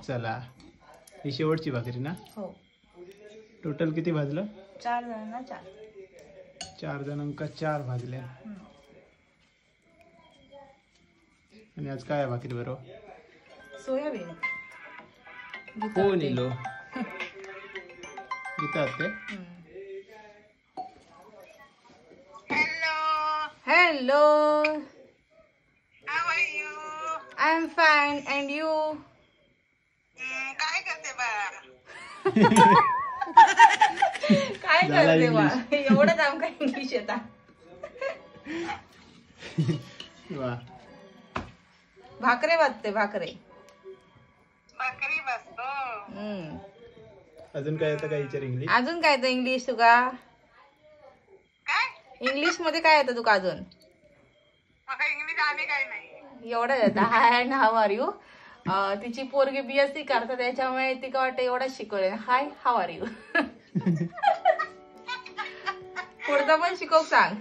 चला ही शेवटची भाकरी ना? हो. टोटल किती भाजलं? 4 जणांना 4. 4 जणांका 4 भाजले. आणि आज काय आहे भाकरी बरोबर? सोयाबीन. कोण इलो? गीता ते? Hello. How are you? I'm fine and you? काय करते बाळा? काय झाला करते बा? English. एवढंच आमका इंग्लिश येता. वा भाकरे वाजते भाकरे. भाकरी बसतो. अजून काय येतं काय विचार इंग्लिश? अजून काय येतं इंग्लिश तुका? काय? इंग्लिश मध्ये काय येतं तुका अजून? मका इंग्लिश आणि काय नाही. एवढं येतं. हाय अँड हाव आर यू? तिची पोरगी BSc करतात त्याच्यामुळे ती का वाटतं एवढंच शिकवले. हाय हाव आर यू? पुढचं पण शिकव सांग.